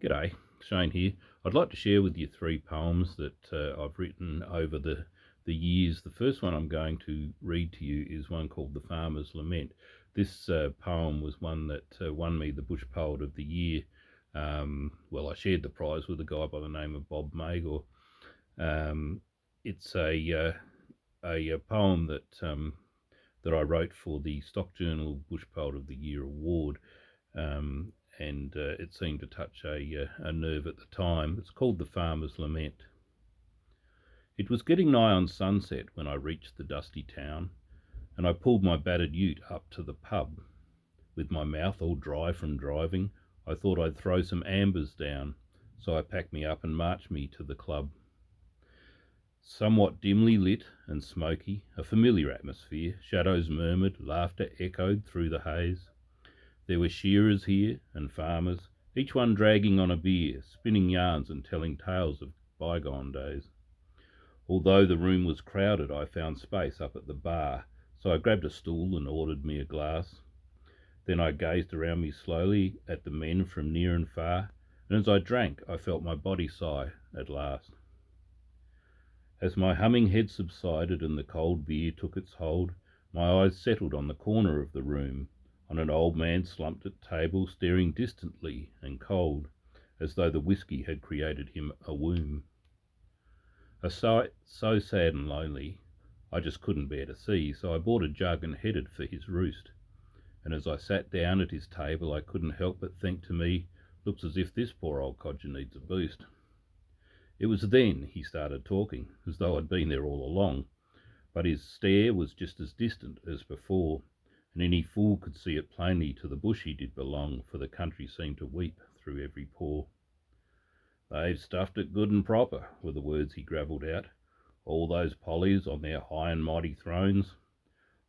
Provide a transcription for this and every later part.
G'day, Shane here. I'd like to share with you three poems that I've written over the years. The first one I'm going to read to you is one called The Farmers Lament. This poem was one that won me the Bush Poet of the Year. I shared the prize with a guy by the name of Bob Magor. It's a poem that I wrote for the Stock Journal Bush Poet of the Year award. And it seemed to touch a nerve at the time. It's called The Farmers Lament. It was getting nigh on sunset when I reached the dusty town, and I pulled my battered ute up to the pub. With my mouth all dry from driving, I thought I'd throw some ambers down, so I packed me up and marched me to the club. Somewhat dimly lit and smoky, a familiar atmosphere, shadows murmured, laughter echoed through the haze. There were shearers here and farmers, each one dragging on a beer, spinning yarns and telling tales of bygone days. Although the room was crowded, I found space up at the bar, so I grabbed a stool and ordered me a glass. Then I gazed around me slowly at the men from near and far, and as I drank, I felt my body sigh at last. As my humming head subsided and the cold beer took its hold, my eyes settled on the corner of the room, on an old man slumped at table, staring distantly and cold, as though the whisky had created him a womb. A sight so sad and lonely, I just couldn't bear to see, so I bought a jug and headed for his roost. And as I sat down at his table, I couldn't help but think to me, looks as if this poor old codger needs a boost. It was then he started talking, as though I'd been there all along, but his stare was just as distant as before, and any fool could see it plainly to the bush he did belong, for the country seemed to weep through every pore. They've stuffed it good and proper, were the words he gravelled out, all those pollies on their high and mighty thrones.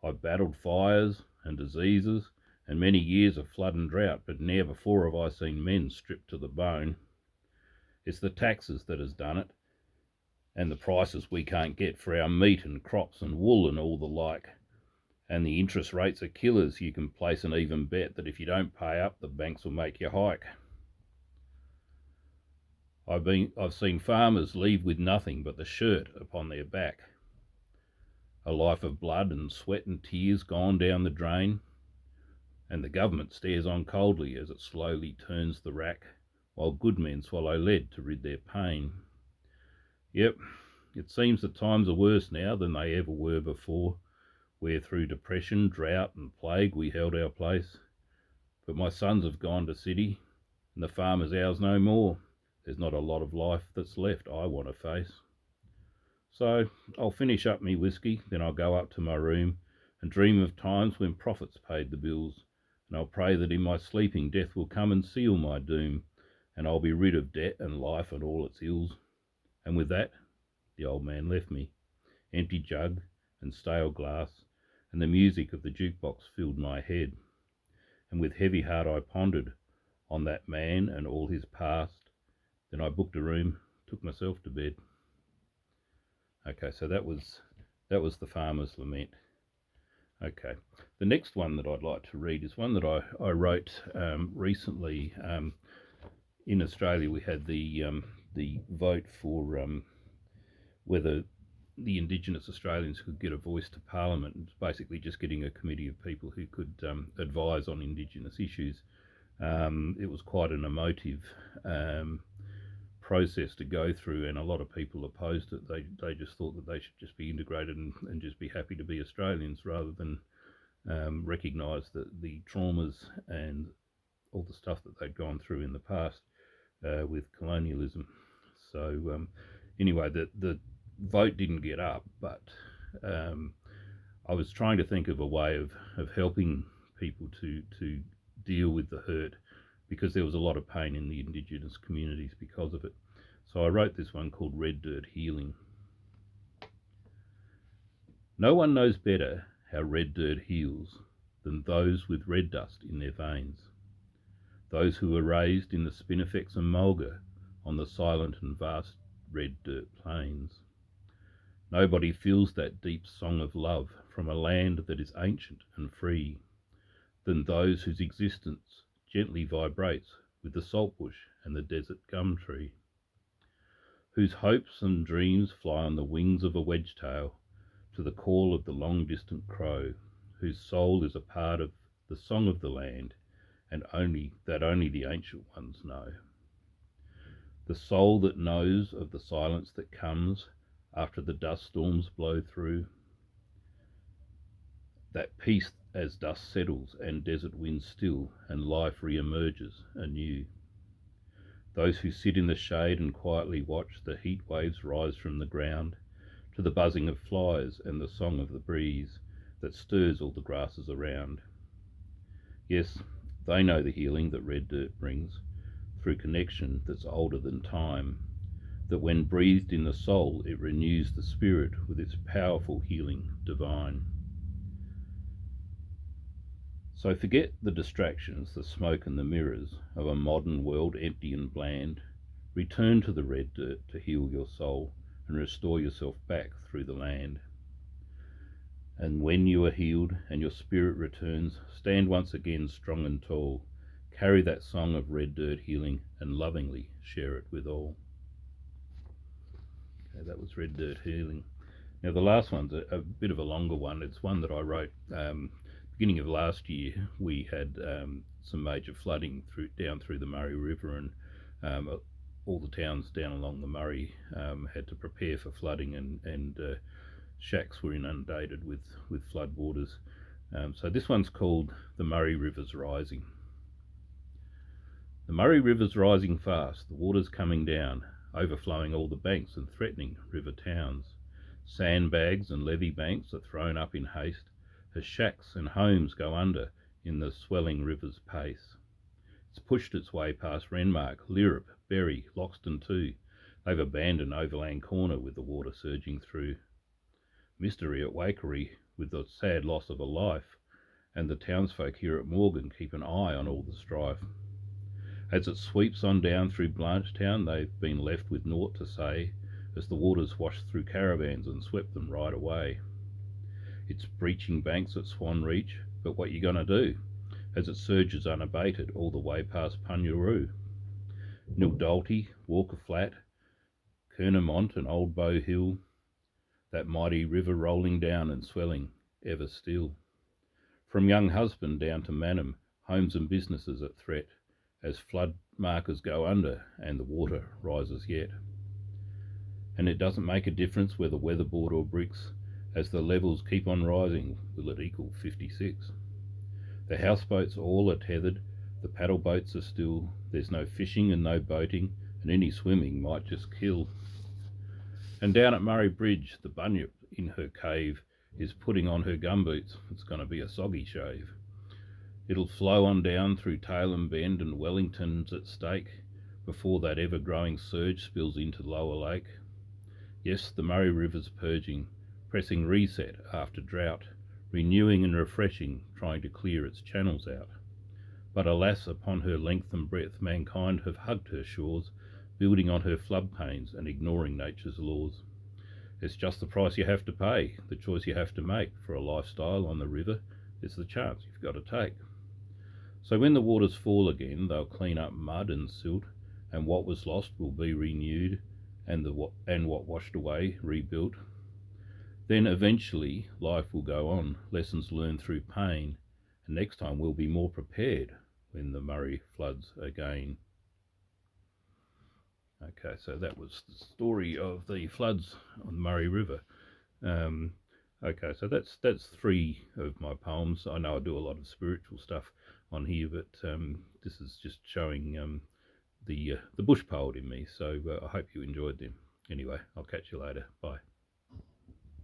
I've battled fires and diseases and many years of flood and drought, but ne'er before have I seen men stripped to the bone. It's the taxes that has done it, and the prices we can't get for our meat and crops and wool and all the like. And the interest rates are killers. You can place an even bet that if you don't pay up, the banks will make you hike. I've seen farmers leave with nothing but the shirt upon their back. A life of blood and sweat and tears gone down the drain, and the government stares on coldly as it slowly turns the rack, while good men swallow lead to rid their pain. Yep, it seems that times are worse now than they ever were before, where through depression, drought and plague we held our place. But my sons have gone to city, and the farmer's ours no more. There's not a lot of life that's left I want to face. So I'll finish up me whisky, then I'll go up to my room and dream of times when profits paid the bills, and I'll pray that in my sleeping death will come and seal my doom, and I'll be rid of debt and life and all its ills. And with that, the old man left me, empty jug and stale glass, and the music of the jukebox filled my head. And with heavy heart I pondered on that man and all his past. Then I booked a room, took myself to bed. Okay, so that was The Farmer's Lament. Okay, the next one that I'd like to read is one that I wrote recently. In Australia, we had the vote for whether the indigenous Australians could get a voice to Parliament. It's basically just getting a committee of people who could advise on indigenous issues. It was quite an emotive process to go through, and a lot of people opposed it. They just thought that they should just be integrated and just be happy to be Australians, rather than recognise the traumas and all the stuff that they'd gone through in the past with colonialism. So anyway, the vote didn't get up, but I was trying to think of a way of helping people to deal with the hurt, because there was a lot of pain in the indigenous communities because of it. So I wrote this one called Red Dirt Healing. No one knows better how red dirt heals than those with red dust in their veins, those who were raised in the spinifex and mulga on the silent and vast red dirt plains. Nobody feels that deep song of love from a land that is ancient and free than those whose existence gently vibrates with the saltbush and the desert gum tree, whose hopes and dreams fly on the wings of a wedgetail to the call of the long-distant crow, whose soul is a part of the song of the land, and only the ancient ones know. The soul that knows of the silence that comes after the dust storms blow through, that peace as dust settles and desert winds still and life re-emerges anew. Those who sit in the shade and quietly watch the heat waves rise from the ground, to the buzzing of flies and the song of the breeze that stirs all the grasses around. Yes, they know the healing that red dirt brings, through connection that's older than time, that when breathed in the soul it renews the spirit with its powerful healing divine. So forget the distractions, the smoke and the mirrors of a modern world empty and bland. Return to the red dirt to heal your soul and restore yourself back through the land. And when you are healed and your spirit returns, stand once again strong and tall. Carry that song of red dirt healing and lovingly share it with all. Okay, that was Red Dirt Healing. Now the last one's a bit of a longer one. It's one that I wrote beginning of last year. We had some major flooding down through the Murray River, and all the towns down along the Murray had to prepare for flooding, and shacks were inundated with flood waters. So this one's called The Murray River's Rising. The Murray River's rising fast, the water's coming down, overflowing all the banks and threatening river towns. Sandbags and levee banks are thrown up in haste as shacks and homes go under in the swelling river's pace. It's pushed its way past Renmark, Lirrup, Berry, Loxton too. They've abandoned Overland Corner with the water surging through. Mystery at Waikerie with the sad loss of a life, and the townsfolk here at Morgan keep an eye on all the strife. As it sweeps on down through Blanchetown, they've been left with naught to say, as the waters washed through caravans and swept them right away. It's breaching banks at Swan Reach, but what you gonna do, as it surges unabated all the way past Punyaroo. Nildalty, Walker Flat, Kernamont and Old Bow Hill, that mighty river rolling down and swelling ever still. From Young Husband down to Manham, homes and businesses at threat, as flood markers go under and the water rises yet. And it doesn't make a difference whether weatherboard or bricks, as the levels keep on rising, will it equal 56? The houseboats all are tethered, the paddle boats are still, there's no fishing and no boating, and any swimming might just kill. And down at Murray Bridge, the bunyip in her cave is putting on her gumboots. It's going to be a soggy shave. It'll flow on down through Tailem Bend and Wellington's at stake before that ever-growing surge spills into Lower Lake. Yes, the Murray River's purging, pressing reset after drought, renewing and refreshing, trying to clear its channels out. But alas, upon her length and breadth, mankind have hugged her shores, building on her floodplains and ignoring nature's laws. It's just the price you have to pay, the choice you have to make for a lifestyle on the river. It's the chance you've got to take. So when the waters fall again, they'll clean up mud and silt, and what was lost will be renewed, and what washed away rebuilt. Then eventually life will go on, lessons learned through pain, and next time we'll be more prepared when the Murray floods again. Okay, so that was the story of the floods on the Murray River. Okay, so that's three of my poems. I know I do a lot of spiritual stuff on here, but this is just showing the bush poet in me. So I hope you enjoyed them. Anyway, I'll catch you later. Bye.